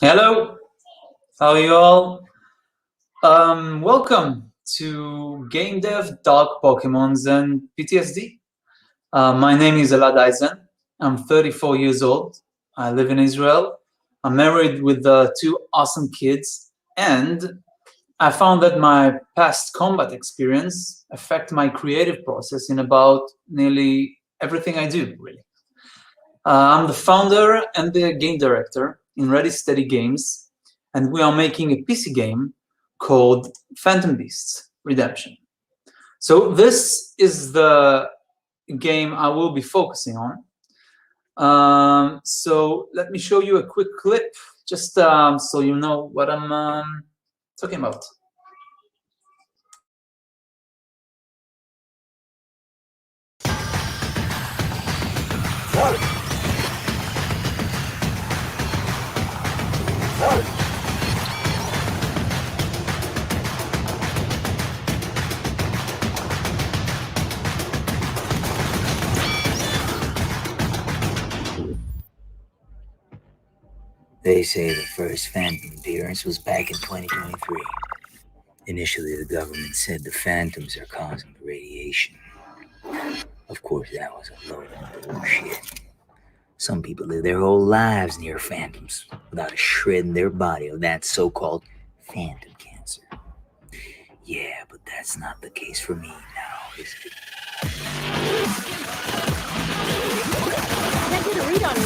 Hello, how are you all? Welcome to GameDev, Dark Pokemons, and Ptsd. My name is Elad Ayzen. I'm 34 years old. I live in Israel. I'm married with two awesome kids, and I found that my past combat experience affect my creative process in about nearly everything I do, really. I'm the founder and the game director in Ready Steady Games, and we are making a PC game called Phantom Beasts Redemption. So this is the game I will be focusing on. So let me show you a quick clip, just so you know what I'm talking about. They say the first Phantom appearance was back in 2023. Initially, the government said the Phantoms are causing the radiation. Of course, that was a load of bullshit. Some people live their whole lives near Phantoms without a shred in their body of that so-called Phantom cancer. Yeah, but that's not the case for me now, is it? I can't get a read on you.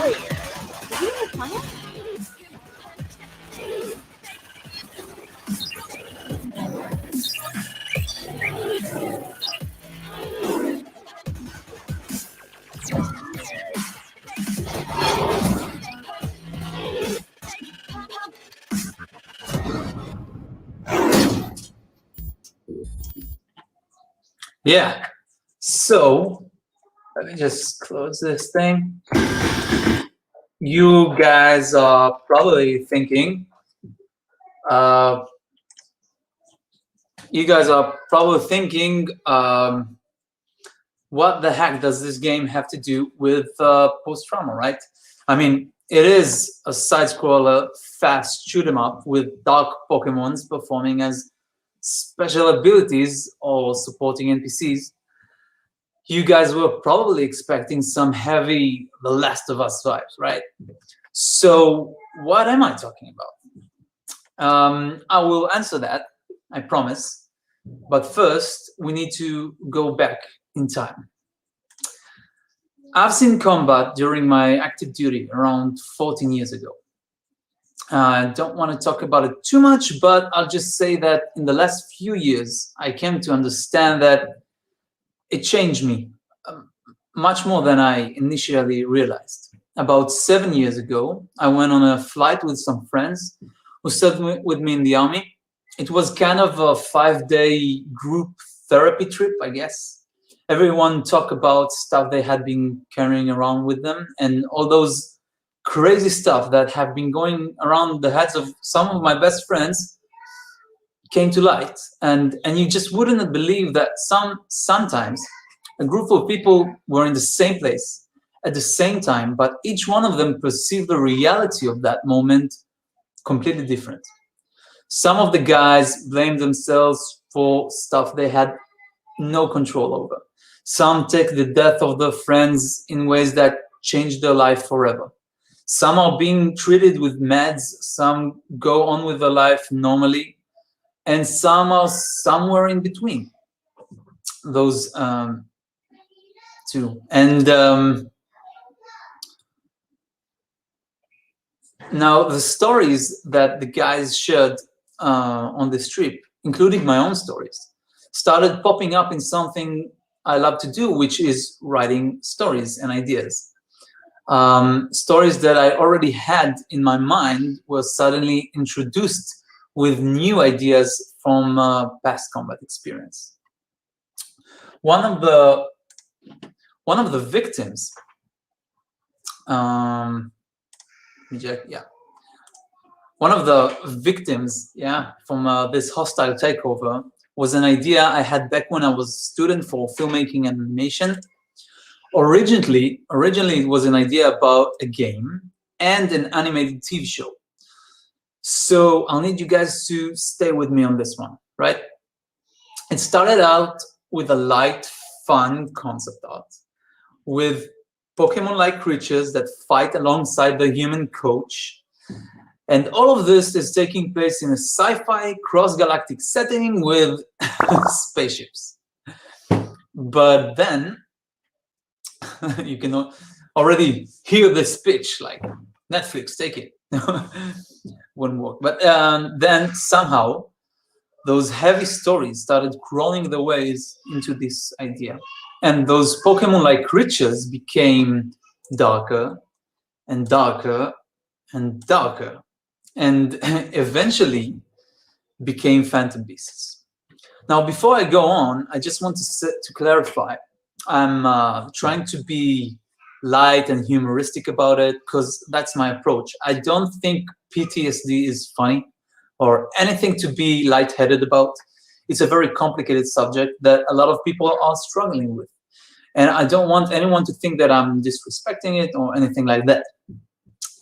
Wait, is he in the tunnel? Yeah, so let me just close this thing. You guys are probably thinking, what the heck does this game have to do with post-trauma, right? I mean, it is a side-scroller, fast shoot-'em-up with dark Pokemons performing as special abilities or supporting NPCs. You guys were probably expecting some heavy The Last of Us vibes, right? So what am I talking about? I will answer that, I promise. But first, we need to go back in time. I've seen combat during my active duty around 14 years ago. I don't want to talk about it too much, but I'll just say that in the last few years, I came to understand that it changed me much more than I initially realized. About 7 years ago, I went on a flight with some friends who served with me in the army. It was kind of a 5-day group therapy trip, I guess. Everyone talked about stuff they had been carrying around with them and all those crazy stuff that have been going around the heads of some of my best friends came to light. And you just wouldn't believe that sometimes a group of people were in the same place at the same time, but each one of them perceived the reality of that moment completely different. Some of the guys blamed themselves for stuff they had no control over. Some take the death of their friends in ways that changed their life forever. Some are being treated with meds, some go on with their life normally, and some are somewhere in between those two. And now the stories that the guys shared on this trip, including my own stories, started popping up in something I love to do, which is writing stories and ideas. Stories that I already had in my mind were suddenly introduced with new ideas from past combat experience. One of the victims, one of the victims, from this hostile takeover was an idea I had back when I was a student for filmmaking and animation. Originally, it was an idea about a game, and an animated TV show. So I'll need you guys to stay with me on this one, right? It started out with a light, fun concept art with Pokemon-like creatures that fight alongside the human coach. And all of this is taking place in a sci-fi cross-galactic setting with spaceships. But then you can already hear this pitch, like, Netflix, take it. Wouldn't work. But then somehow those heavy stories started crawling their ways into this idea. And those Pokemon-like creatures became darker and darker and darker, and eventually became phantom beasts. Now, before I go on, I just want to clarify. I'm trying to be light and humoristic about it because that's my approach. I don't think PTSD is funny or anything to be lightheaded about. It's a very complicated subject that a lot of people are struggling with. And I don't want anyone to think that I'm disrespecting it or anything like that.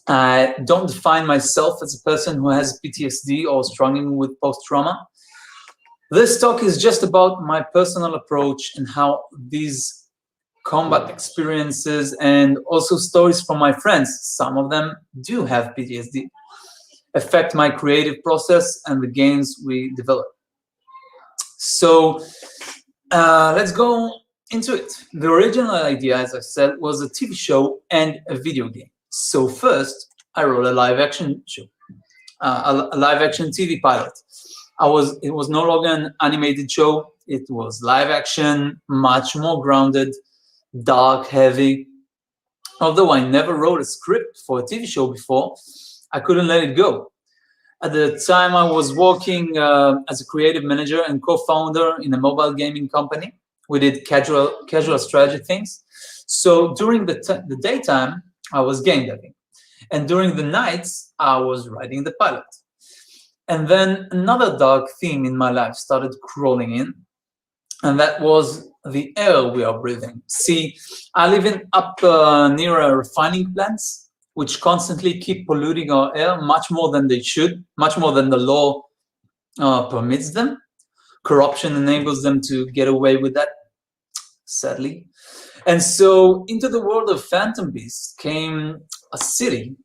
I don't define myself as a person who has PTSD or struggling with post-trauma. This talk is just about my personal approach and how these combat experiences and also stories from my friends, some of them do have PTSD, affect my creative process and the games we develop. So let's go into it. The original idea, as I said, was a TV show and a video game. So first, I wrote a live-action show, a live-action TV pilot. It was no longer an animated show. It was live-action, much more grounded, dark, heavy. Although I never wrote a script for a TV show before, I couldn't let it go. At the time, I was working as a creative manager and co-founder in a mobile gaming company. We did casual strategy things. So during the daytime, I was game deving. And during the nights, I was writing the pilot. And then another dark theme in my life started crawling in, and that was the air we are breathing. See, I live up near refining plants, which constantly keep polluting our air much more than they should, much more than the law permits them. Corruption enables them to get away with that, sadly. And so into the world of phantom beasts came a city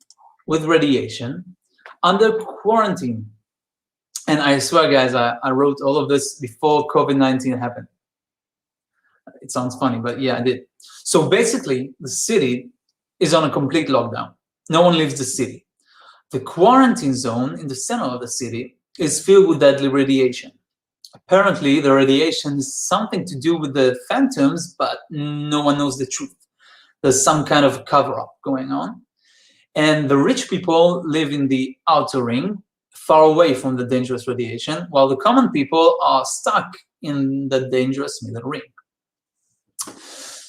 with radiation under quarantine. And I swear, guys, I wrote all of this before COVID-19 happened. It sounds funny, but yeah, I did. So basically, the city is on a complete lockdown. No one leaves the city. The quarantine zone in the center of the city is filled with deadly radiation. Apparently, the radiation is something to do with the phantoms, but no one knows the truth. There's some kind of cover-up going on. And the rich people live in the outer ring, far away from the dangerous radiation, while the common people are stuck in the dangerous middle ring.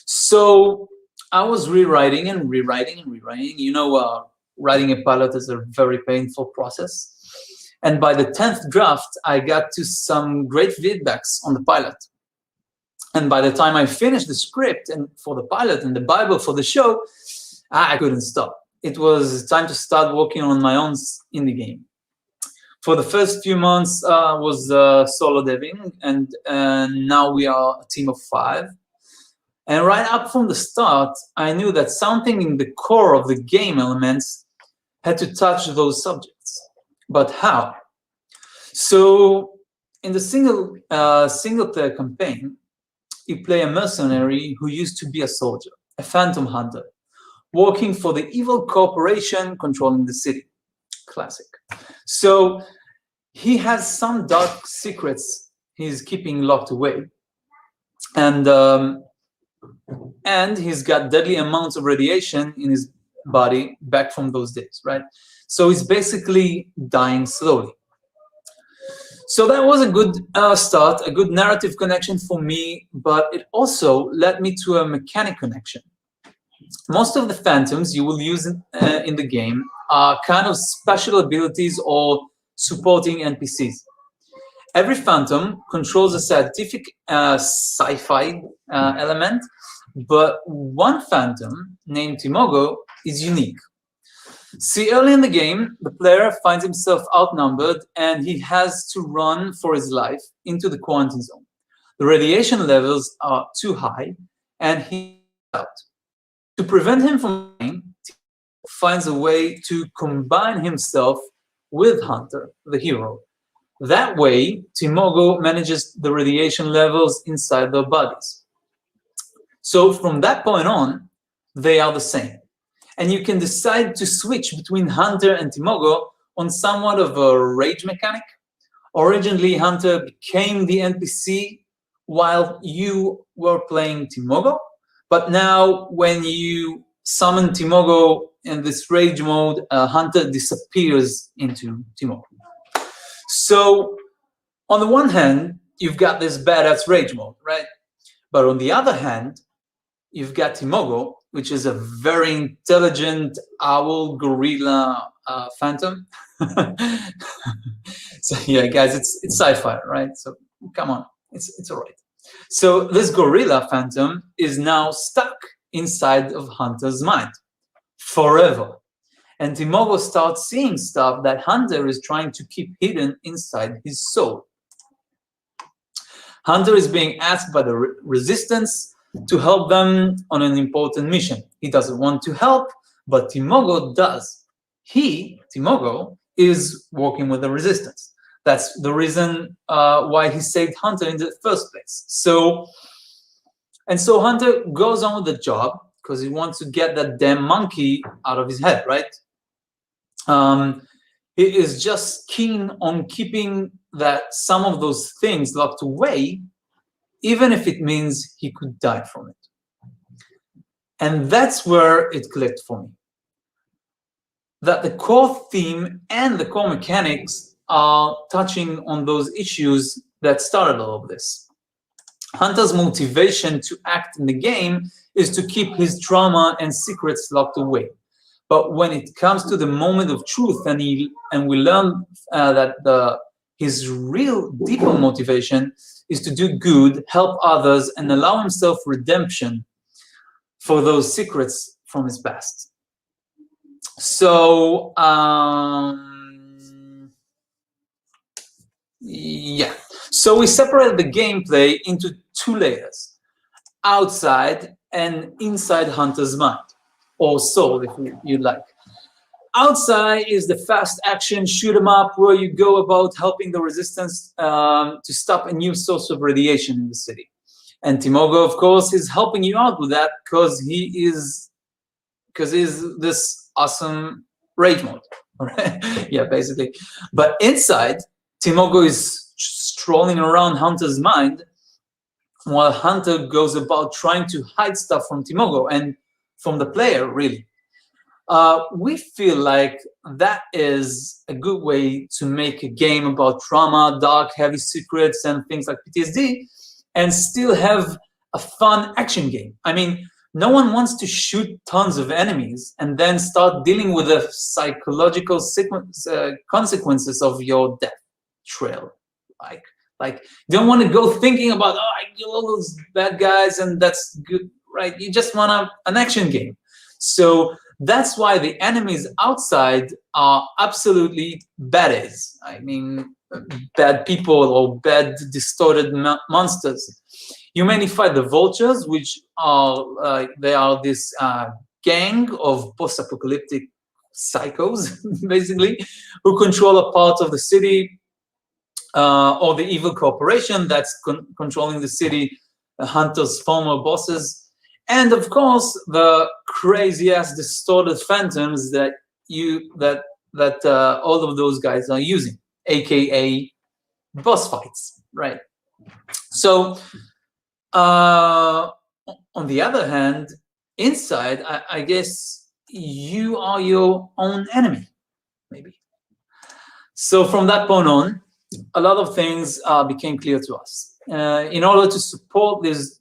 So I was rewriting and rewriting and rewriting. You know, writing a pilot is a very painful process. And by the 10th draft, I got to some great feedbacks on the pilot. And by the time I finished the script and for the pilot and the Bible for the show, I couldn't stop. It was time to start working on my own indie game. For the first few months, I was solo deving, and now we are a team of 5. And right up from the start, I knew that something in the core of the game elements had to touch those subjects. But how? So in the single-player campaign, you play a mercenary who used to be a soldier, a phantom hunter, working for the evil corporation controlling the city. Classic. So he has some dark secrets he's keeping locked away. And he's got deadly amounts of radiation in his body back from those days, right? So he's basically dying slowly. So that was a good start, a good narrative connection for me, but it also led me to a mechanic connection. Most of the phantoms you will use in the game are kind of special abilities or supporting NPCs. Every phantom controls a scientific sci-fi element, but one phantom named Timogo is unique. See, early in the game, the player finds himself outnumbered and he has to run for his life into the quarantine zone. The radiation levels are too high and he's out. To prevent him from dying, Timogo finds a way to combine himself with Hunter, the hero. That way, Timogo manages the radiation levels inside their bodies. So from that point on, they are the same. And you can decide to switch between Hunter and Timogo on somewhat of a rage mechanic. Originally, Hunter became the NPC while you were playing Timogo, but now when you summon Timogo in this rage mode, Hunter disappears into Timogo. So on the one hand, you've got this badass rage mode, right? But on the other hand, you've got Timogo, which is a very intelligent owl gorilla phantom. So yeah, guys, it's sci-fi, right? So come on, it's all right. So this gorilla phantom is now stuck inside of Hunter's mind forever. And Timogo starts seeing stuff that Hunter is trying to keep hidden inside his soul. Hunter is being asked by the resistance to help them on an important mission. He doesn't want to help, but Timogo does. Timogo, is working with the resistance. That's the reason why he saved Hunter in the first place. So Hunter goes on with the job because he wants to get that damn monkey out of his head, right? He is just keen on keeping some of those things locked away, even if it means he could die from it. And that's where it clicked for me. That the core theme and the core mechanics are touching on those issues that started all of this. Hunter's motivation to act in the game is to keep his trauma and secrets locked away. But when it comes to the moment of truth, and we learn that his real deeper motivation is to do good, help others, and allow himself redemption for those secrets from his past. So, yeah. So we separated the gameplay into two layers, outside and inside Hunter's mind, or soul, if you like. Outside is the fast action shoot 'em up where you go about helping the resistance to stop a new source of radiation in the city. And Timogo, of course, is helping you out with that because he's this awesome rage mode. Right? Yeah, basically. But inside, Timogo is strolling around Hunter's mind while Hunter goes about trying to hide stuff from Timogo and from the player, really. We feel like that is a good way to make a game about trauma, dark, heavy secrets, and things like PTSD, and still have a fun action game. I mean, no one wants to shoot tons of enemies and then start dealing with the psychological consequences of your death trail. Like you don't want to go thinking about, oh, I kill all those bad guys and that's good, right? You just want an action game. So that's why the enemies outside are absolutely baddies. I mean, bad people or bad distorted monsters. You mainly fight the vultures, which are they are this gang of post-apocalyptic psychos, basically, who control a part of the city, or the evil corporation that's controlling the city, Hunter's former bosses. And of course, the crazy-ass distorted phantoms that all of those guys are using, aka boss fights, right? So, on the other hand, inside, I guess you are your own enemy, maybe. So from that point on, a lot of things became clear to us. In order to support this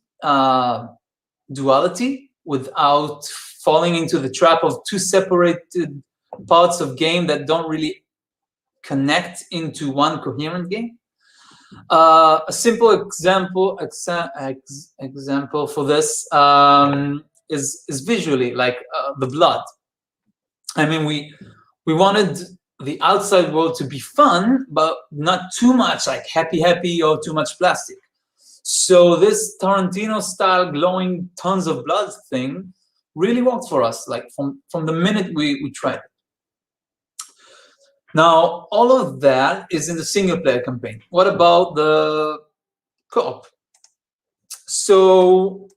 duality without falling into the trap of two separated parts of game that don't really connect into one coherent game. A simple example for this is visually, like the blood. I mean, we wanted the outside world to be fun, but not too much like happy or too much plastic. So this Tarantino-style glowing tons of blood thing really worked for us, like from the minute we tried it. Now, all of that is in the single-player campaign. What about the co-op? So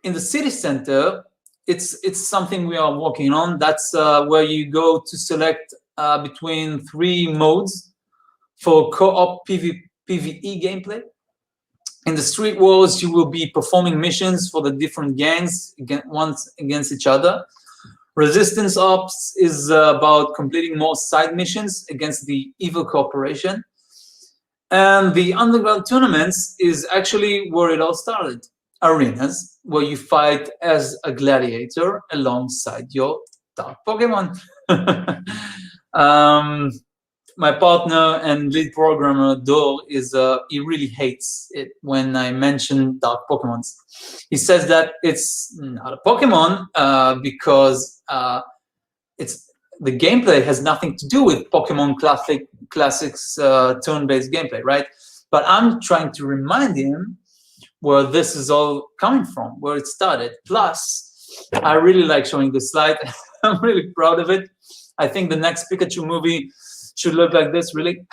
in the city center, it's something we are working on. That's where you go to select between 3 modes for co-op PvE gameplay. In the street wars, you will be performing missions for the different gangs once against each other. Resistance Ops is about completing more side missions against the evil corporation. And the underground tournaments is actually where it all started. Arenas, where you fight as a gladiator alongside your dark Pokemon. My partner and lead programmer, Dor, he really hates it when I mention dark Pokemons. He says that it's not a Pokemon because the gameplay has nothing to do with Pokemon Classics turn-based gameplay, right? But I'm trying to remind him where this is all coming from, where it started. Plus, I really like showing this slide. I'm really proud of it. I think the next Pikachu movie should look like this, really.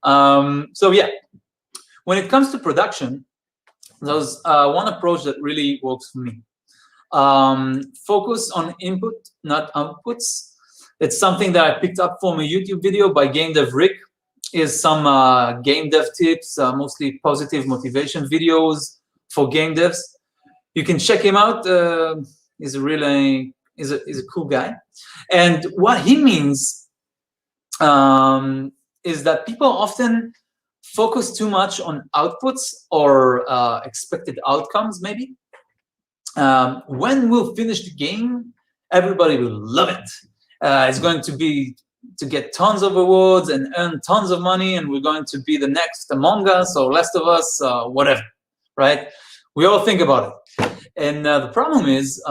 So yeah, when it comes to production, there's one approach that really works for me. Focus on input, not outputs. It's something that I picked up from a YouTube video by GameDev Rick. Is some game dev tips, mostly positive motivation videos for game devs. You can check him out. He's a cool guy. And what he means is that people often focus too much on outputs or expected outcomes, maybe. When we'll finish the game, everybody will love it. It's going to get tons of awards and earn tons of money, and we're going to be the next Among Us or Last of Us, whatever, right? We all think about it. And the problem is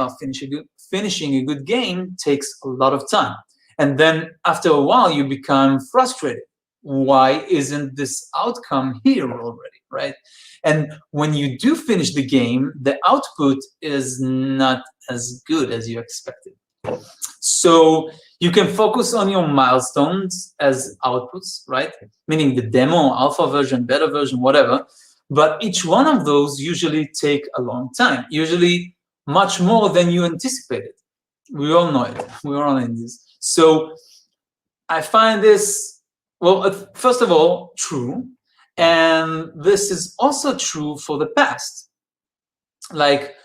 finishing a good game takes a lot of time. And then after a while, you become frustrated. Why isn't this outcome here already, right? And when you do finish the game, the output is not as good as you expected. So you can focus on your milestones as outputs, right? Meaning the demo, alpha version, beta version, whatever. But each one of those usually take a long time, usually much more than you anticipated. We all know it. We're all in this. So I find this, well, first of all, true. And this is also true for the past. Like,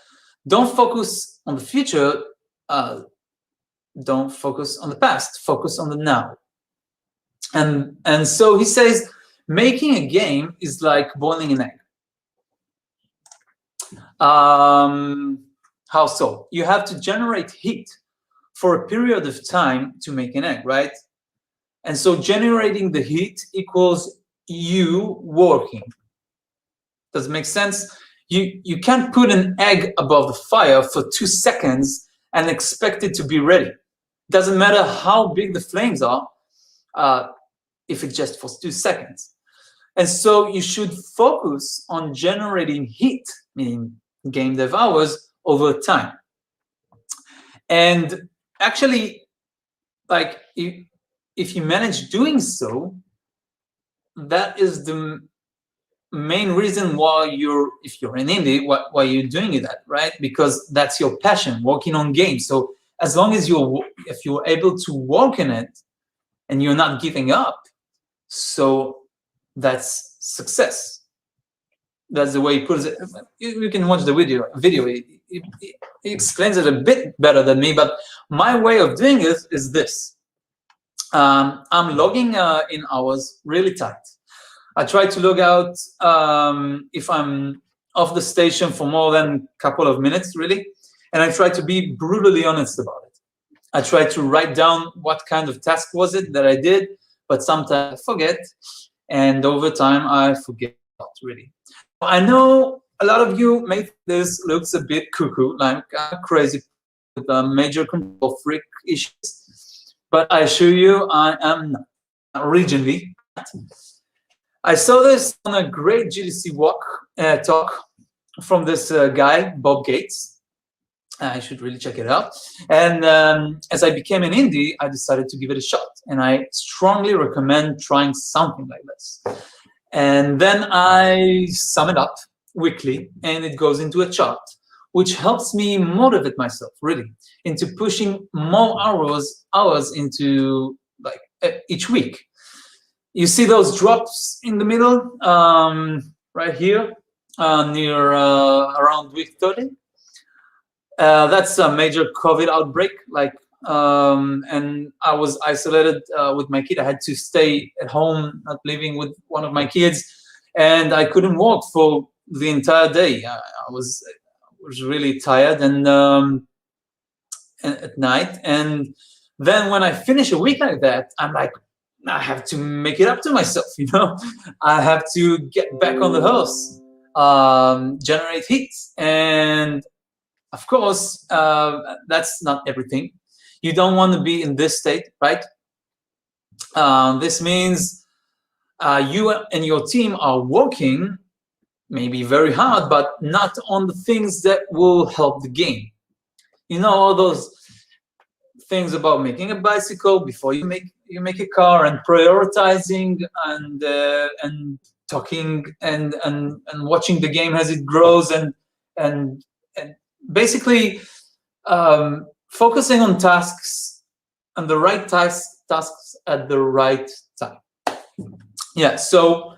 don't focus on the future. Don't focus on the past. Focus on the now. And so he says, making a game is like boiling an egg. How so? You have to generate heat for a period of time to make an egg, right? And so generating the heat equals you working. Does it make sense? You can't put an egg above the fire for 2 seconds and expect it to be ready. Doesn't matter how big the flames are, if it's just for 2 seconds. And so you should focus on generating heat, meaning game dev hours, over time. And actually, like, if you manage doing so, that is the main reason why if you're an indie, why you're doing that, right? Because that's your passion, working on games. So as long as if you're able to work in it and you're not giving up, so that's success. That's the way he puts it. You can watch the video. He explains it a bit better than me, but my way of doing it is this. I'm logging in hours really tight. I try to log out if I'm off the station for more than a couple of minutes, really. And I try to be brutally honest about it. I try to write down what kind of task was it that I did, but sometimes I forget. And over time, I forget, really. I know a lot of you make this looks a bit cuckoo, like crazy with major control freak issues, but I assure you, I am not originally. I saw this on a great GDC talk from this guy, Bob Gates. I should really check it out. And as I became an indie, I decided to give it a shot. And I strongly recommend trying something like this. And then I sum it up weekly, and it goes into a chart, which helps me motivate myself, really, into pushing more hours into like each week. You see those drops in the middle, right here, near around week 30. That's a major COVID outbreak. And I was isolated with my kid. I had to stay at home, not living with one of my kids, and I couldn't walk for the entire day. I was really tired and at night. And then when I finish a week like that, I'm like, I have to make it up to myself, you know. I have to get back on the horse, generate heat, and of course, that's not everything. You don't want to be in this state, right? This means you and your team are working maybe very hard, but not on the things that will help the game. You know, all those things about making a bicycle before you make a car, and prioritizing and talking and watching the game as it grows, and basically focusing on tasks and the right tasks at the right time. Yeah, so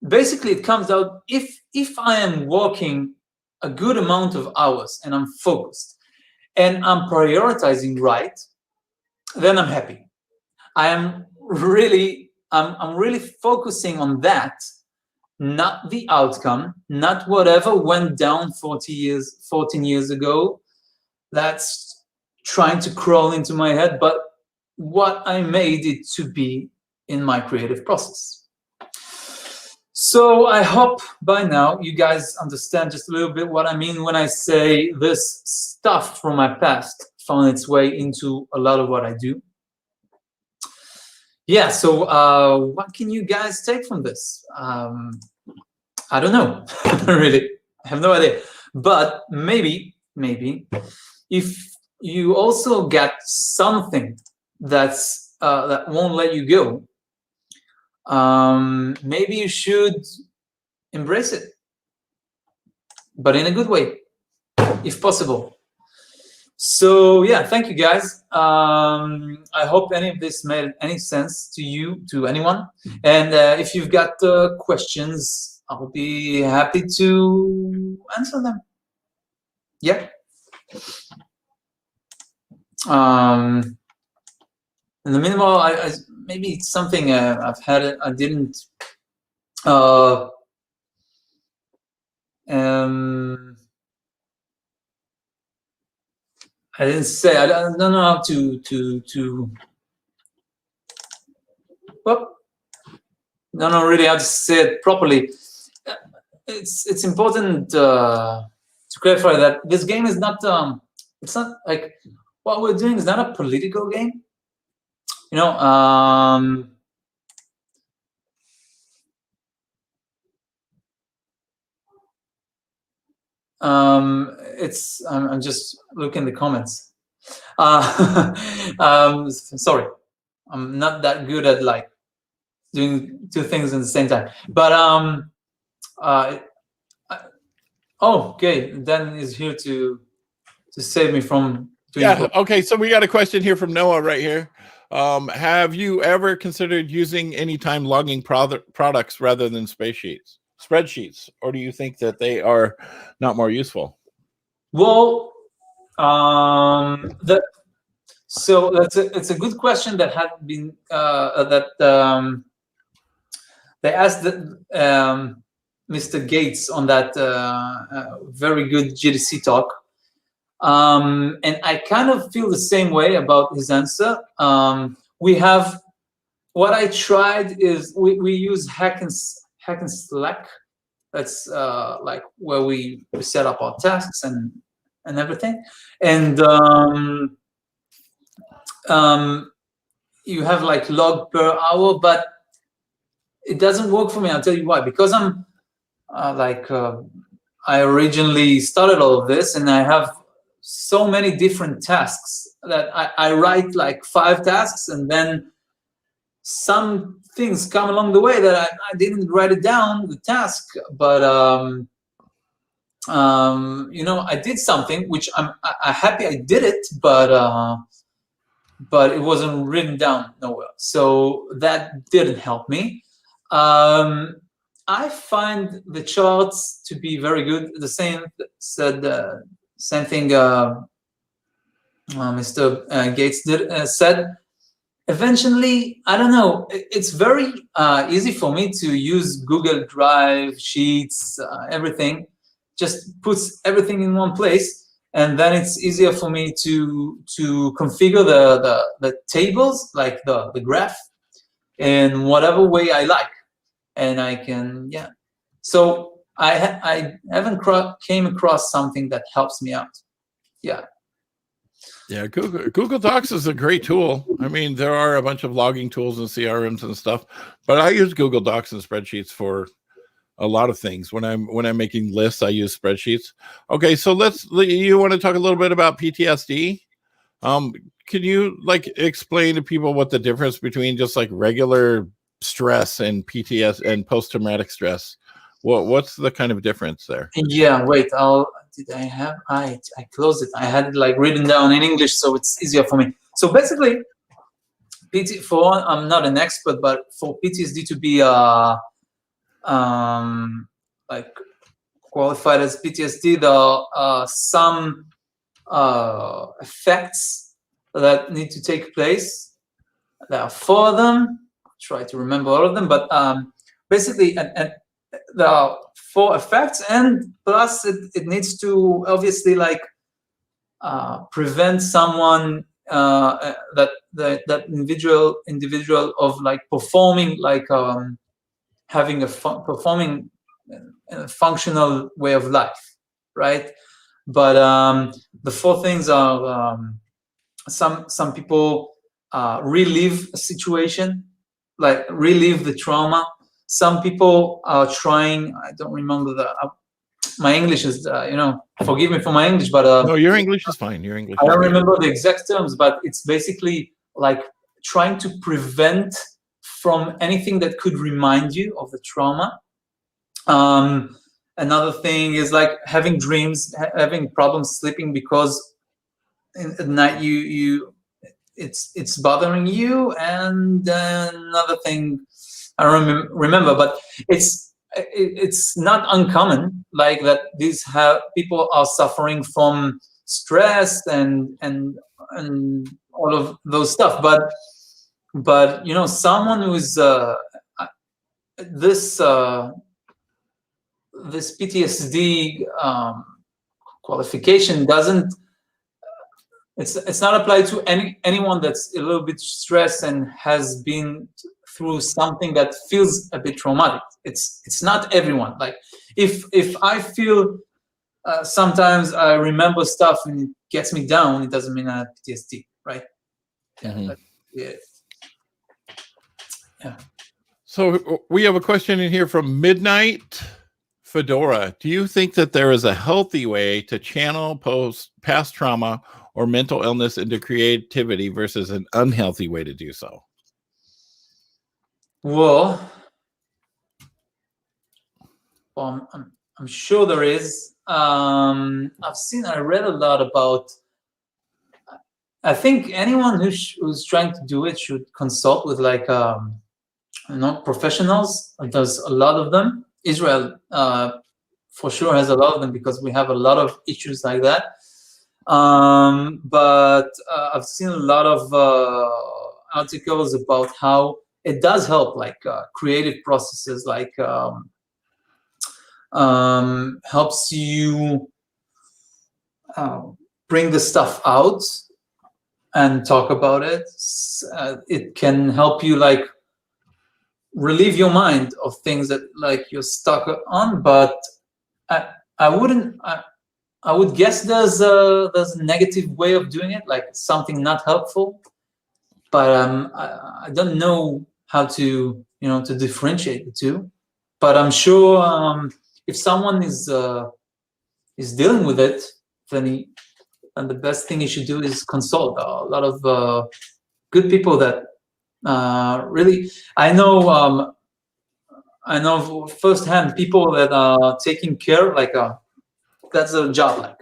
basically it comes out, if I am working a good amount of hours and I'm focused and I'm prioritizing right, then I'm happy. I'm really focusing on that, not the outcome, not whatever went down 14 years ago. That's trying to crawl into my head, but what I made it to be in my creative process. So I hope by now you guys understand just a little bit what I mean when I say this stuff from my past found its way into a lot of what I do. Yeah, so what can you guys take from this? I don't know, really. I have no idea. But maybe if you also get something that's that won't let you go, maybe you should embrace it, but in a good way, if possible. So yeah, thank you guys. I hope any of this made any sense to you, to anyone. And if you've got questions, I'll be happy to answer them. Yeah. In the meanwhile, I maybe it's something I've had it. I didn't. I didn't say. I don't know how to. Well, don't know really how to say it properly. It's important to clarify that this game is not. It's not like what we're doing is not a political game. You know. It's I'm just looking at the comments. Sorry, I'm not that good at like doing two things at the same time. But oh, okay, Dan is here to save me from doing. Yeah. Okay. So we got a question here from Noah right here. Have you ever considered using anytime logging products rather than spreadsheets, or do you think that they are not more useful? Well, so it's a good question that had been they asked Mr. Gates on that very good GDC talk, and I kind of feel the same way about his answer. We have what I tried is we use Hack and Slack That's like where we set up our tasks and everything. And you have like log per hour, but it doesn't work for me. I'll tell you why. Because I'm I originally started all of this, and I have so many different tasks that I write like 5 tasks, and then some things come along the way that I didn't write it down, the task, but I did something which I'm happy I did it, but it wasn't written down nowhere. So that didn't help me. I find the charts to be very good. The same thing Mr. Gates said. Eventually, I don't know, it's very easy for me to use Google Drive, Sheets, everything. Just puts everything in one place, and then it's easier for me to configure the tables, like the graph, in whatever way I like. And I can, yeah. So I haven't came across something that helps me out. Yeah. Yeah, Google Docs is a great tool. I mean, there are a bunch of logging tools and CRMs and stuff, but I use Google Docs and spreadsheets for a lot of things. When I'm making lists, I use spreadsheets. Okay, so you want to talk a little bit about PTSD? Can you like explain to people what the difference between just like regular stress and PTSD and post-traumatic stress? What's the kind of difference there? Yeah, wait, I closed it. I had it like written down in English, so it's easier for me. So basically, I'm not an expert, but for PTSD to be like qualified as PTSD, there are some effects that need to take place. There are 4 of them. I'll try to remember all of them, but basically, and there are 4 effects, and plus it needs to obviously like prevent someone that individual of like performing like having performing a functional way of life, right? But the 4 things are some people relive a situation, like relive the trauma. Some people are trying. I don't remember my English is forgive me for my English, but no, your English is fine. Your English. I don't remember the exact terms, but it's basically like trying to prevent from anything that could remind you of the trauma. Another thing is like having dreams, having problems sleeping because at night it's bothering you. And then another thing I don't remember, but it's not uncommon like that. These people are suffering from stress and all of those stuff, but someone who's this PTSD qualification doesn't. It's not applied to anyone that's a little bit stressed and has been through something that feels a bit traumatic. It's not everyone. Like if I feel sometimes I remember stuff and it gets me down, it doesn't mean I have PTSD, right? Mm-hmm. Yeah. So we have a question in here from Midnight Fedora. Do you think that there is a healthy way to channel past trauma or mental illness into creativity versus an unhealthy way to do so? Well, I'm sure there is. I read a lot about. I think anyone who's trying to do it should consult with like professionals. There's a lot of them. Israel for sure has a lot of them because we have a lot of issues like that. But I've seen a lot of articles about how it does help, like creative processes, like helps you bring the stuff out and talk about it. It can help you like relieve your mind of things that like you're stuck on. But I wouldn't. I would guess there's a negative way of doing it, like something not helpful. But I don't know how to to differentiate the two. But I'm sure if someone is dealing with it, then the best thing you should do is consult a lot of good people that really I know firsthand people that are taking care, like that's a job, like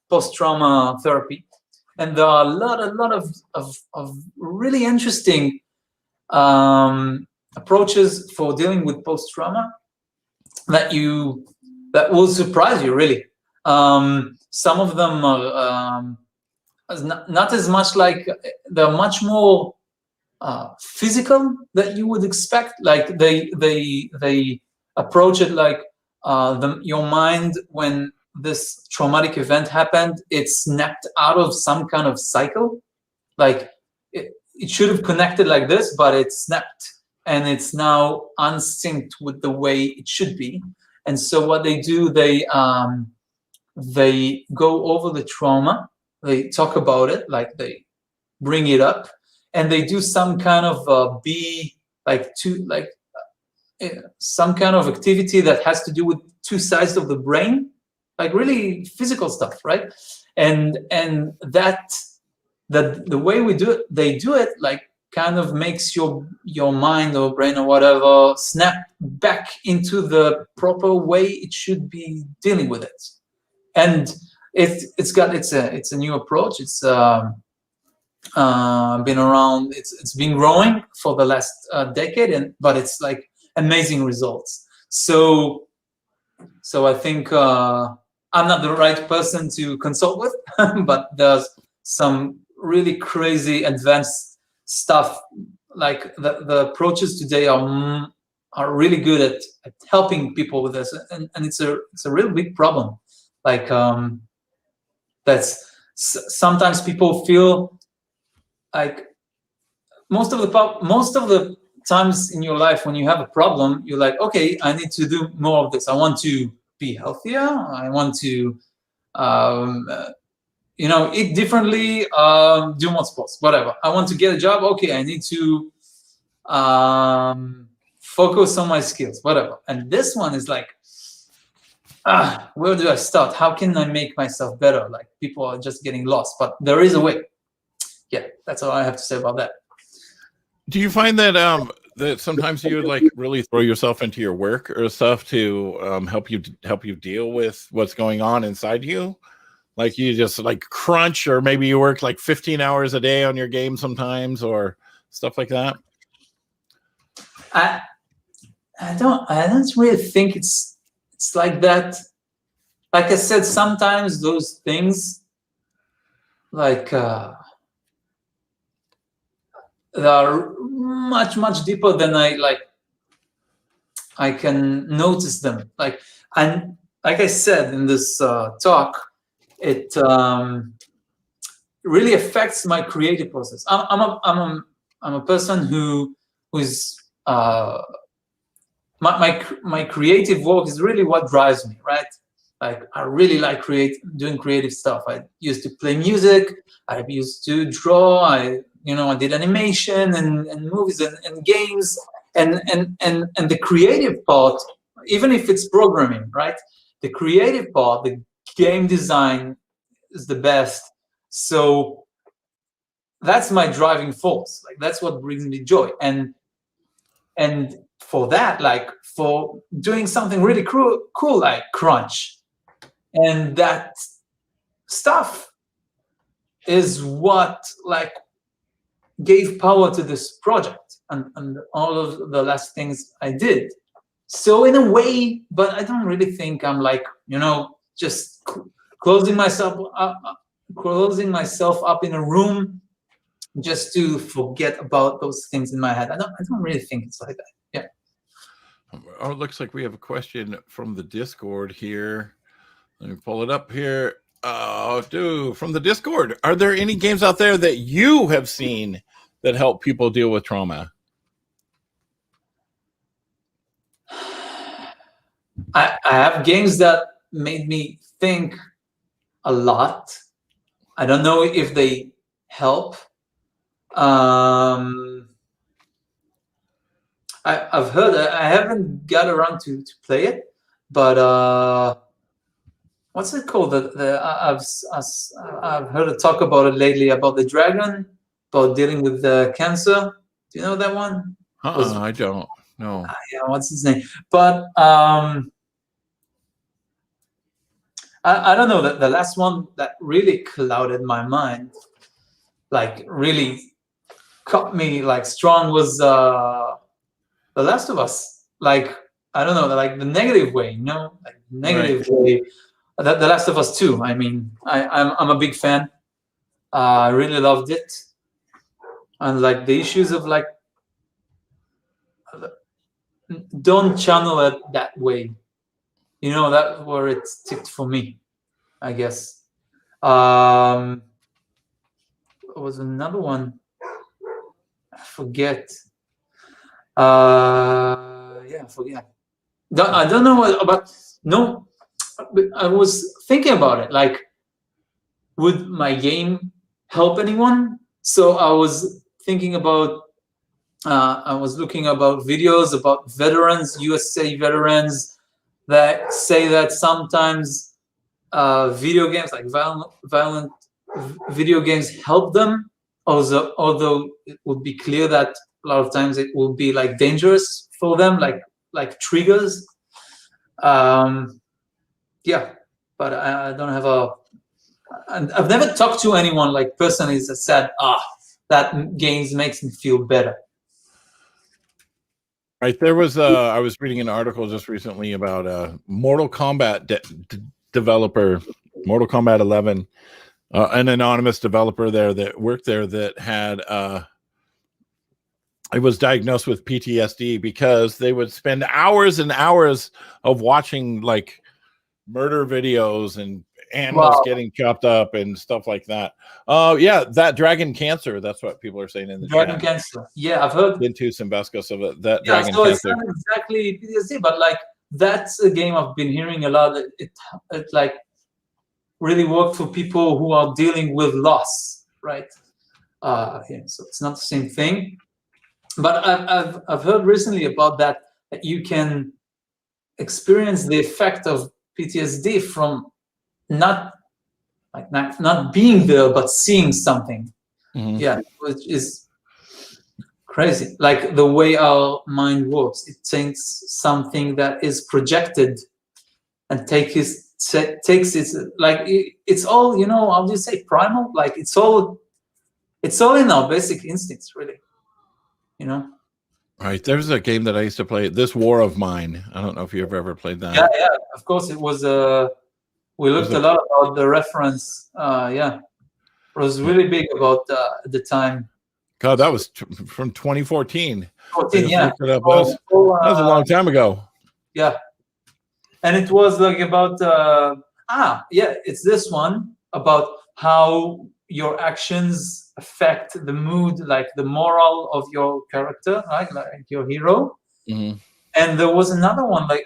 post-trauma therapy, and there are a lot of really interesting approaches for dealing with post-trauma that will surprise you, really. Some of them are not as much, like they're much more physical that you would expect. Like they approach it like your mind, when this traumatic event happened, it snapped out of some kind of cycle. Like it should have connected like this, but it snapped, and it's now unsynced with the way it should be. And so what they do, they go over the trauma, they talk about it, like they bring it up, and they do some kind of some kind of activity that has to do with two sides of the brain, like really physical stuff, right? And that the way they do it, like kind of makes your mind or brain or whatever snap back into the proper way it should be dealing with it. And it's a new approach. It's been around. It's been growing for the last decade, but it's like amazing results. So I think I'm not the right person to consult with, but there's some really crazy advanced stuff. Like the approaches today are really good at helping people with this, and it's a real big problem. Like that's sometimes people feel like most of the times in your life when you have a problem, you're like, okay, I need to do more of this. I want to be healthier. I want to eat differently, do more sports, whatever. I want to get a job. Okay, I need to focus on my skills, whatever. And this one is like, where do I start? How can I make myself better? Like, people are just getting lost, but there is a way. Yeah, that's all I have to say about that. Do you find that that sometimes you would like really throw yourself into your work or stuff to help you deal with what's going on inside you? Like you just like crunch, or maybe you work like 15 hours a day on your game sometimes, or stuff like that? I don't really think it's like that. Like I said, sometimes those things like they are much deeper than I can notice them. Like, and like I said in this talk, it really affects my creative process. I'm a person who's my creative work is really what drives me, right? Like, I really like doing creative stuff. I used to play music. I used to draw. I did animation and movies and games and the creative part, even if it's programming, right? The creative part, the game design is the best. So that's my driving force. Like, that's what brings me joy. And for that, like for doing something really cool like crunch, and that stuff is what like gave power to this project and all of the last things I did. So in a way, but I don't really think I'm like, just closing myself up in a room just to forget about those things in my head. I don't really think it's like that. Yeah. Oh, it looks like we have a question from the Discord here. Let me pull it up here. From the Discord, are there any games out there that you have seen that help people deal with trauma? I have games that made me think a lot. I don't know if they help. I've heard. I haven't got around to play it, but what's it called? I've heard a talk about it lately about the dragon, about dealing with the cancer. Do you know that one? I don't know. Yeah, what's his name? But I don't know. The last one that really clouded my mind, like really caught me like strong, was The Last of Us. Like, I don't know, like the negative way, you know, like negative way. The Last of Us 2. I mean, I'm a big fan. I really loved it, and like the issues of like don't channel it that way. You know, that's where it ticked for me, I guess. There was another one. I forget. Yeah, I forget. I don't know what about. No, I was thinking about it. Like, would my game help anyone? So I was thinking about. I was looking about videos about veterans, USA veterans, that say that sometimes video games, like violent video games, help them. Although it would be clear that a lot of times it will be like dangerous for them, like triggers. Yeah, but I don't have a. I've never talked to anyone like personally that said, that games makes me feel better. Right, there was I was reading an article just recently about a Mortal Kombat developer, Mortal Kombat 11, an anonymous developer there that worked there that had it was diagnosed with PTSD because they would spend hours and hours of watching like murder videos and animals getting chopped up and stuff like that. Yeah, that dragon cancer, that's what people are saying in the dragon chat. cancer. Yeah, I've heard into Symbescus of it, that yeah, dragon so cancer. it's not exactly PTSD, but like that's a game I've been hearing a lot. It like really worked for people who are dealing with loss, right? Yeah, so it's not the same thing. But I've heard recently about that you can experience the effect of PTSD from not being there but seeing something. Yeah, which is crazy. Like the way our mind works, it takes something that is projected and takes it like it's all, you know, how do you say, primal? Like it's all in our basic instincts, really, you know. Right, there's a game that I used to play, This War of Mine. I don't know if you ever played that. Yeah, of course. It was we looked a lot about the reference. Yeah, it was really big about at the time. God, that was from 2014. 14, yeah. That was a long time ago. Yeah, and it was like about yeah, it's this one about how your actions affect the mood, like the moral of your character, right? Like your hero. And there was another one like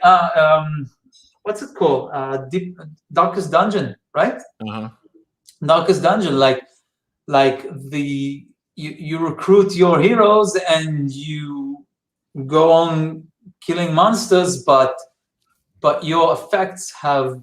what's it called? Darkest Dungeon, right? Darkest Dungeon, like the you recruit your heroes and you go on killing monsters, but your effects have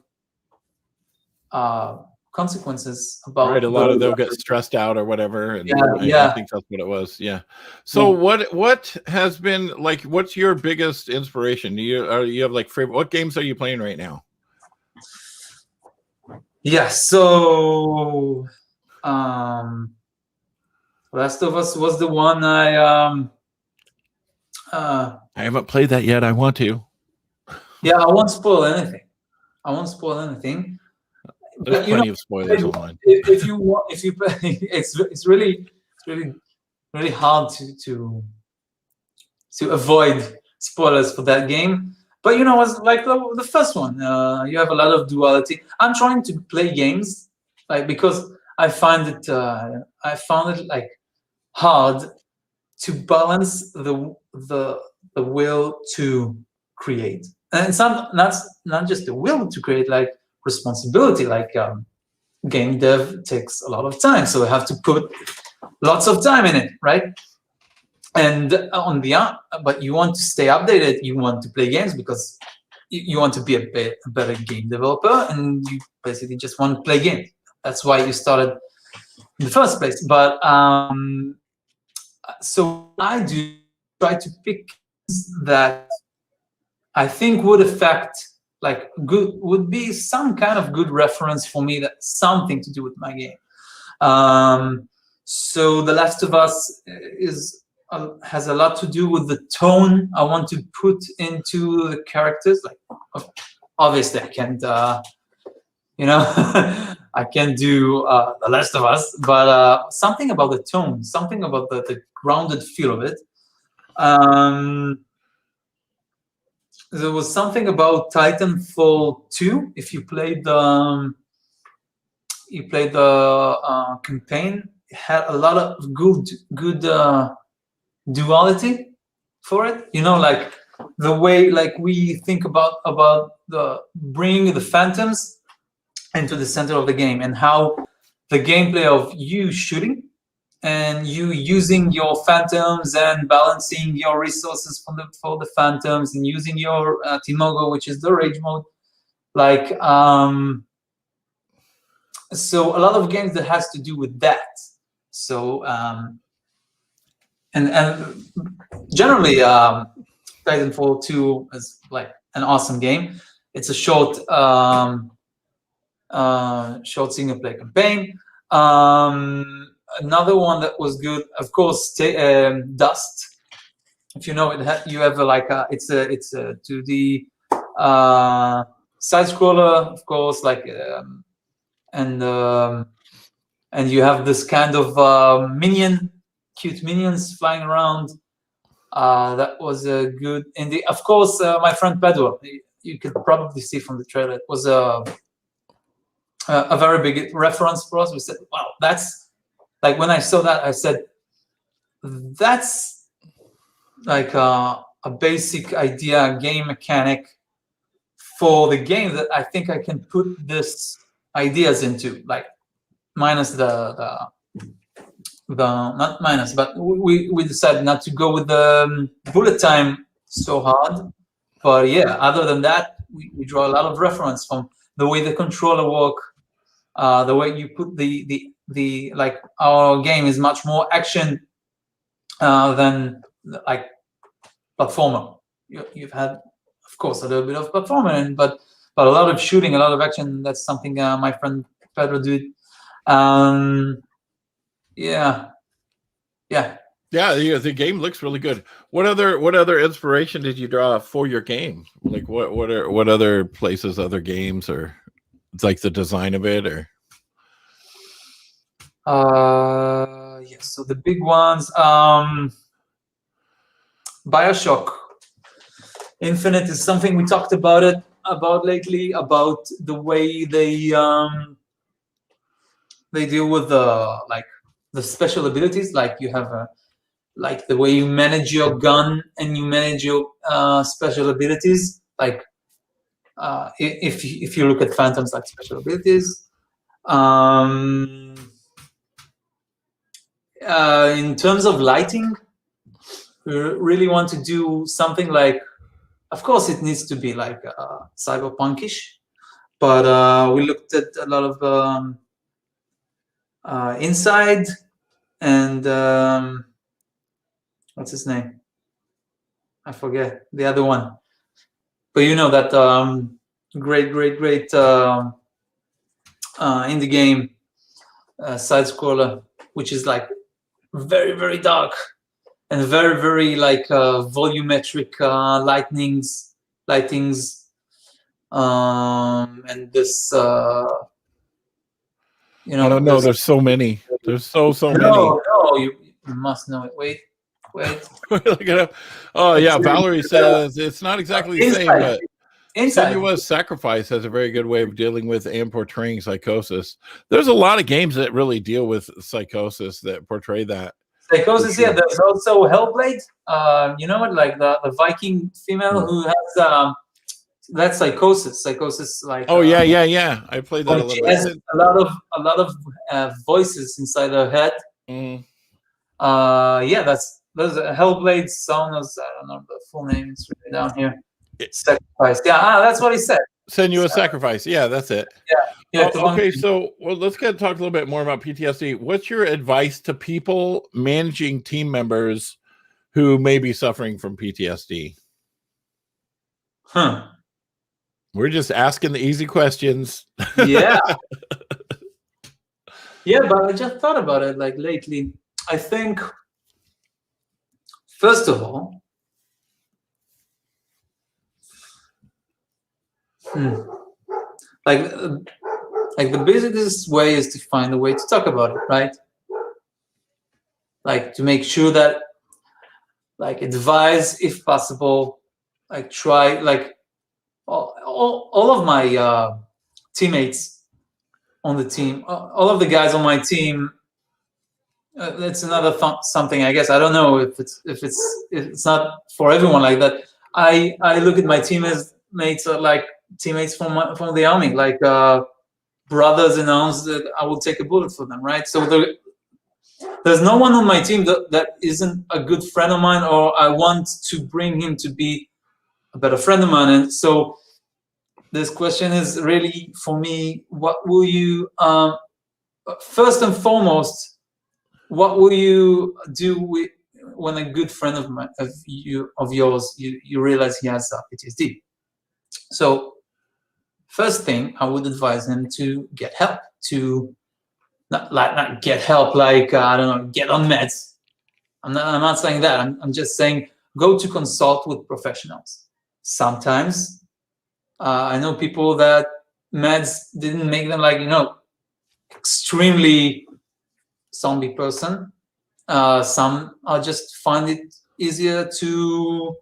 consequences about right. A lot of they'll get stressed out or whatever. And yeah. I think that's what it was. Yeah. So what has been like? What's your biggest inspiration? Do you have like favorite? What games are you playing right now? Yeah. So, Last of Us was the one I haven't played that yet. I want to. Yeah, I won't spoil anything. There's plenty of spoilers online. If you play, it's really hard to avoid spoilers for that game. But you know, it's like the first one. You have a lot of duality. I'm trying to play games like because I found it like hard to balance the will to create. and it's not just the will to create, like responsibility. Like game dev takes a lot of time, so we have to put lots of time in it, right? And on the but you want to stay updated, you want to play games because you want to be a better game developer, and you basically just want to play games. That's why you started in the first place. But so I do try to pick that I think would affect, like, would be some kind of good reference for me, that's something to do with my game. So The Last of Us has a lot to do with the tone I want to put into the characters. Like, obviously, I can't, I can't do The Last of Us, but something about the tone, something about the grounded feel of it. There was something about Titanfall 2. If you played the campaign, it had a lot of good duality for it. Like the way, like, we think about the bringing the phantoms into the center of the game, and how the gameplay of you shooting and you using your phantoms and balancing your resources for the phantoms, and using your Timogo, which is the rage mode. Like, so a lot of games that has to do with that. So and generally, Titanfall 2 is like an awesome game. It's a short single player campaign. Another one that was good, of course, Dust. If you know it, you have it's a 2D side scroller, of course, like and you have this kind of cute minions flying around. That was a good indie. Of course, my friend Pedro, you could probably see from the trailer, it was a very big reference for us. We said, wow, that's like, when I saw that, I said, that's like a basic idea, game mechanic for the game that I think I can put this ideas into, like, minus not minus, but we decided not to go with the bullet time so hard. But yeah, other than that, we draw a lot of reference from the way the controller work, the way you put the like, our game is much more action than like platformer. You've had, of course, a little bit of platformer, but a lot of shooting, a lot of action. That's something my friend Pedro did. Yeah. The game looks really good. What other inspiration did you draw for your game? Like, what other places, other games, or it's like the design of it, or? Yes. So the big ones, Bioshock Infinite is something we talked about lately, about the way they deal with the special abilities. Like, you have like the way you manage your gun and you manage your special abilities. Like, if you look at phantoms, like special abilities. In terms of lighting, we really want to do something like, of course, it needs to be like cyberpunkish, but we looked at a lot of Inside and what's his name? I forget the other one. But you know that great indie game, side scroller, which is like very dark and very like volumetric lightings, and this I don't know. There's so many. There's so many. No, you must know it. Wait. Look it up. Oh yeah, Valerie says it's not exactly the same, but Senua's Sacrifice has a very good way of dealing with and portraying psychosis. There's a lot of games that really deal with psychosis, that portray that. Psychosis, yeah. There's also Hellblade. You know what? Like the Viking female who has That's Psychosis. Psychosis, like Oh yeah. I played that a she little has bit. a lot of voices inside her head. Mm. Yeah, that's a Hellblade Sonos. I don't know the full name. It's written down here. Sacrifice. Yeah, that's what he said. Senuous Sacrifice. Yeah, that's it. Yeah. Oh, okay, so let's talk a little bit more about PTSD. What's your advice to people managing team members who may be suffering from PTSD? We're just asking the easy questions. Yeah. Yeah, but I just thought about it like lately. I think, first of all, like the basic way is to find a way to talk about it, right? Like to make sure that, like, advise if possible, like try, like all of my teammates on the team, all of the guys on my team. That's another something, I guess. I don't know if it's not for everyone like that. I look at my teammates like teammates from the army, like brothers in arms that I will take a bullet for them, right? So there's no one on my team that isn't a good friend of mine, or I want to bring him to be a better friend of mine. And so this question is really for me: what will you, first and foremost, what will you do when a good friend of yours you realize he has PTSD? So first thing, I would advise him to get help. To not get help like I don't know, get on meds. I'm not saying that. I'm just saying go to consult with professionals. Sometimes I know people that meds didn't make them, like, extremely zombie person. Some just find it easier to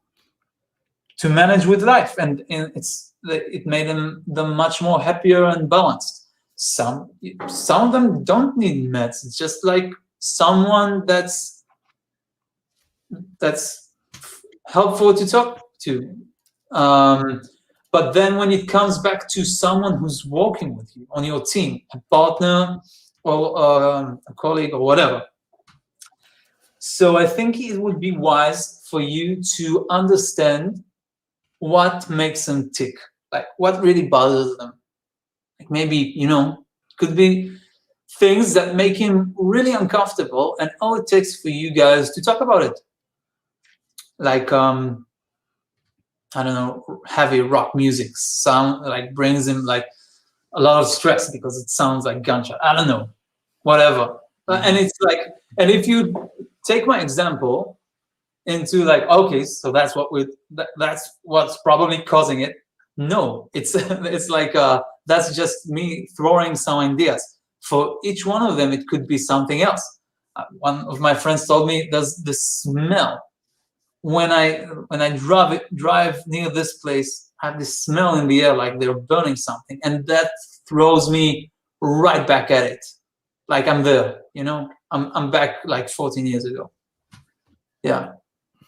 manage with life, and it made them much more happier and balanced. Some of them don't need meds. It's just like someone that's helpful to talk to. But then when it comes back to someone who's working with you on your team, a partner or a colleague or whatever. So I think it would be wise for you to understand what makes them tick, like what really bothers them. Like maybe, could be things that make him really uncomfortable, and all it takes for you guys to talk about it. Like, I don't know, heavy rock music brings him like a lot of stress because it sounds like gunshot. I don't know, whatever. And it's like, and if you take my example into like, okay, so that's what's probably causing it. No, it's like that's just me throwing some ideas. For each one of them, it could be something else. One of my friends told me there's the smell. When I drive near this place, I have this smell in the air like they're burning something, and that throws me right back at it. Like I'm there, I'm back like 14 years ago. Yeah.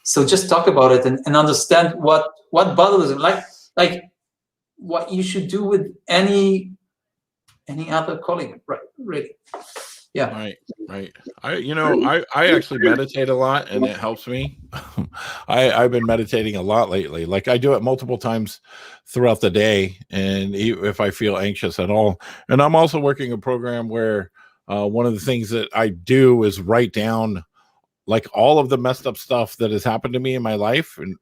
So just talk about it and understand what bothers them. Like what you should do with any other colleague, right? Really. Yeah. Right. I actually meditate a lot, and it helps me. I've been meditating a lot lately. Like I do it multiple times throughout the day, and if I feel anxious at all. And I'm also working a program where one of the things that I do is write down like all of the messed up stuff that has happened to me in my life, and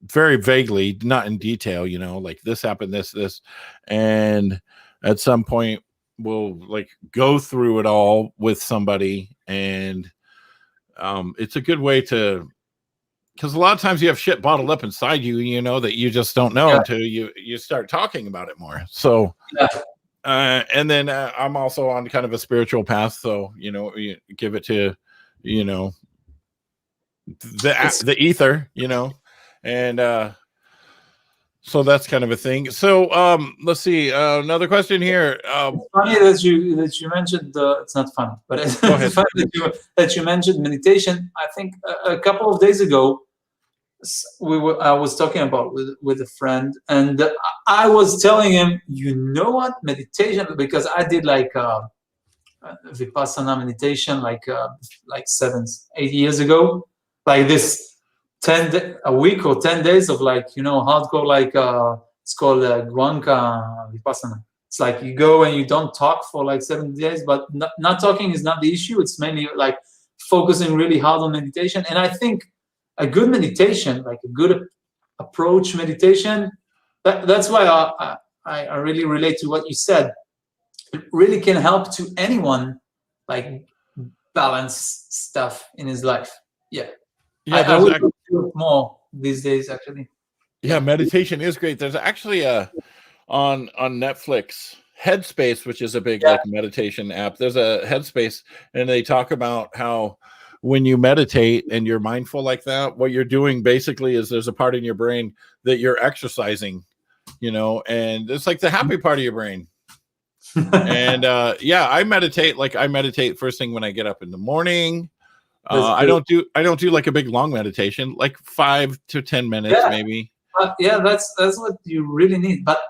very vaguely, not in detail, like this happened, this, and at some point we'll like go through it all with somebody. And it's a good way to, because a lot of times you have shit bottled up inside you, that you just don't know until you start talking about it more. So and then I'm also on kind of a spiritual path, so you give it to the ether, and so that's kind of a thing. So let's see, another question here. It's funny that you mentioned it's not funny, but it's funny that you mentioned meditation. I think a couple of days ago I was talking about with a friend, and I was telling him, you know what, meditation, because I did like Vipassana meditation like 7-8 years ago, like this a week or 10 days of like, hardcore, like it's called Guanca Vipassana. It's like you go and you don't talk for like 7 days, but not talking is not the issue. It's mainly like focusing really hard on meditation. And I think a good meditation, like a good approach meditation, that's why I really relate to what you said. It really can help to anyone like balance stuff in his life. Yeah. I would do it more these days, actually. Yeah, meditation is great. There's actually on Netflix, Headspace, which is a big like meditation app. There's a Headspace, and they talk about how when you meditate and you're mindful like that, what you're doing basically is there's a part in your brain that you're exercising, and it's like the happy part of your brain. And I meditate first thing when I get up in the morning. I don't do like a big long meditation, like 5 to 10 minutes maybe. That's what you really need. But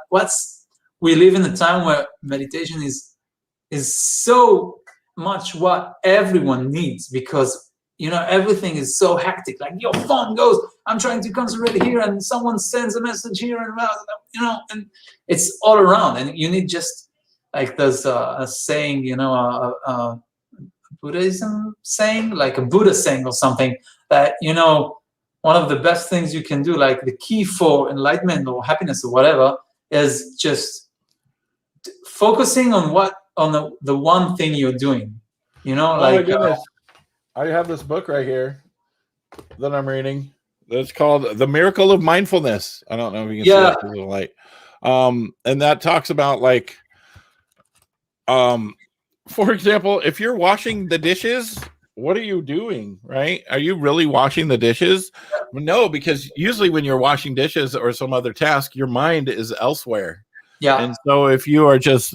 we live in a time where meditation is so much what everyone needs, because everything is so hectic. Like your phone goes, I'm trying to concentrate here, and someone sends a message here, and and it's all around. And you need just like there's a saying, a Buddhism saying, like a Buddha saying or something, that one of the best things you can do, like the key for enlightenment or happiness or whatever, is just focusing on the one thing you're doing. My goodness. I have this book right here that I'm reading. That's called The Miracle of Mindfulness. I don't know if you can see it through the light. And that talks about like, for example, if you're washing the dishes, what are you doing, right? Are you really washing the dishes? No, because usually when you're washing dishes or some other task, your mind is elsewhere. Yeah. And so if you are just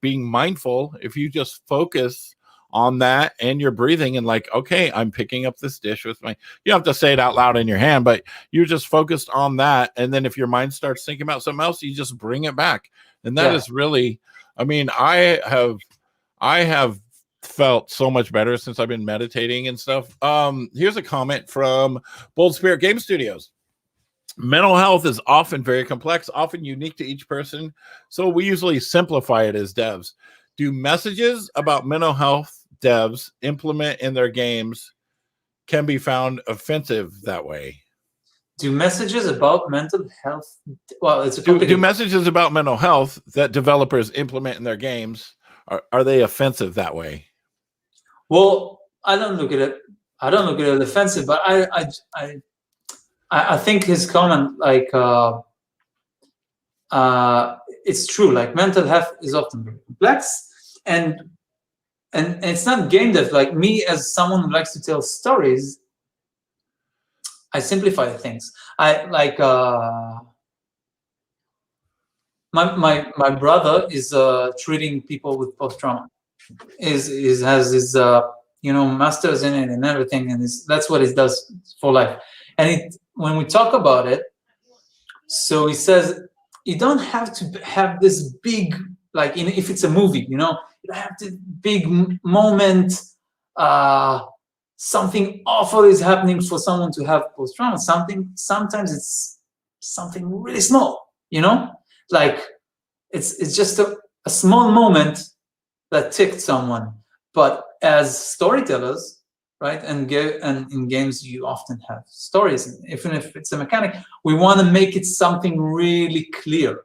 being mindful, if you just focus on that and you're breathing and like, okay, I'm picking up this dish with you don't have to say it out loud in your hand, but you're just focused on that. And then if your mind starts thinking about something else, you just bring it back. And that is really, I mean, I have felt so much better since I've been meditating and stuff. Here's a comment from Bold Spirit Game Studios. Mental health is often very complex, often unique to each person. So we usually simplify it as devs. Do messages about mental health devs implement in their games can be found offensive that way? Do messages about mental health? Well, it's a do messages about mental health that developers implement in their games, are they offensive that way? Well, I don't look at it offensive, but I think his comment, like, it's true. Like mental health is often very complex, and it's not game dev. Like me, as someone who likes to tell stories, I simplify things. I like my brother is treating people with post-trauma. Has his masters in it and everything, and that's what he does for life. And when we talk about it, so he says you don't have to have this big, like if it's a movie, you don't have this big moment. Something awful is happening for someone to have post-trauma. Sometimes it's something really small, like it's just a small moment that ticked someone. But as storytellers, right, and in games you often have stories, even if it's a mechanic, we want to make it something really clear,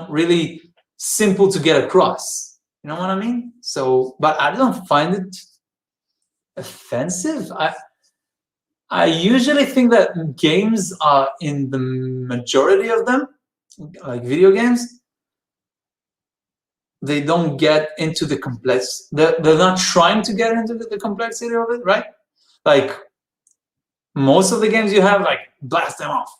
really simple to get across. You know what I mean? So, but I don't find it offensive. I usually think that games are, in the majority of them, like video games, they don't get into the complex. They're not trying to get into the complexity of it, right? Like most of the games you have, like blast them off.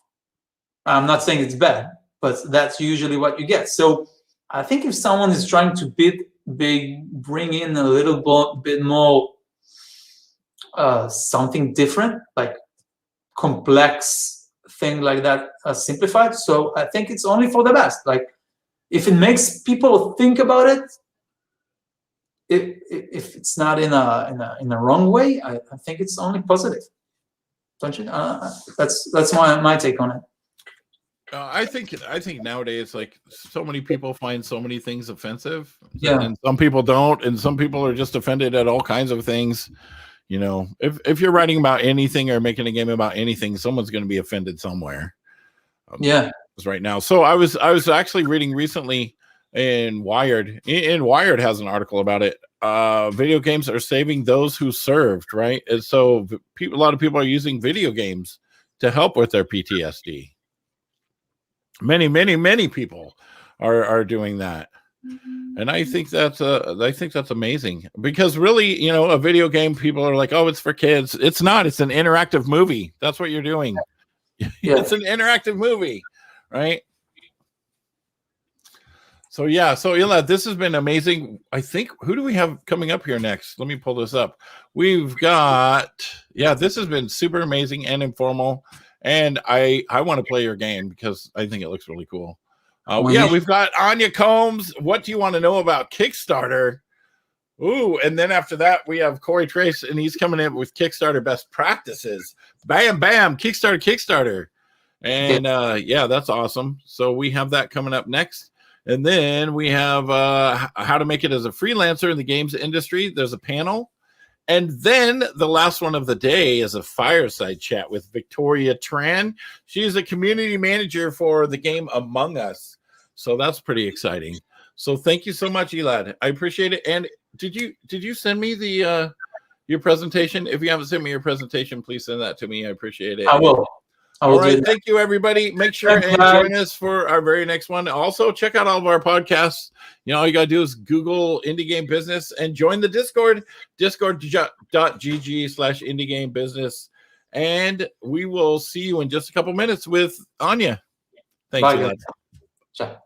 I'm not saying it's bad, but that's usually what you get. So I think if someone is trying to bring in a little bit more something different, like complex thing like that simplified. So I think it's only for the best. Like, if it makes people think about it, if it's not in a wrong way, I think it's only positive. Don't you? That's my take on it. I think nowadays, like, so many people find so many things offensive, Yeah. and some people don't, and some people are just offended at all kinds of things. You know, if you're writing about anything or making a game about anything, someone's going to be offended somewhere. Yeah. Right now. So I was actually reading recently in Wired. In Wired has an article about it. Video games are saving those who served, right? And so a lot of people are using video games to help with their PTSD. Many people are doing that. And I think that's amazing, because really, you know, a video game, people are like, oh, it's for kids. It's not. It's an interactive movie. That's what you're doing. Yeah. It's an interactive movie, right? So yeah, so Elad, this has been amazing. I think, who do we have coming up here next? Let me pull this up. We've got, this has been super amazing and informal, and I want to play your game because I think it looks really cool. We've got Anya Combs. What do you want to know about Kickstarter? Ooh, and then after that, we have Corey Trace, and he's coming in with Kickstarter best practices. Bam, bam, Kickstarter. And that's awesome. So we have that coming up next. And then we have how to make it as a freelancer in the games industry. There's a panel. And then the last one of the day is a fireside chat with Victoria Tran. She's a community manager for the game Among Us. So that's pretty exciting. So thank you so much, Elad. I appreciate it. And did you send me the your presentation? If you haven't sent me your presentation, please send that to me. I appreciate it. I will. All right. Thank you, everybody. Make sure and join us for our very next one. Also, check out all of our podcasts. You know, all you got to do is Google Indie Game Business and join the Discord, discord.gg/Indie Game Business. And we will see you in just a couple minutes with Anya. Thanks, Elad. Ciao.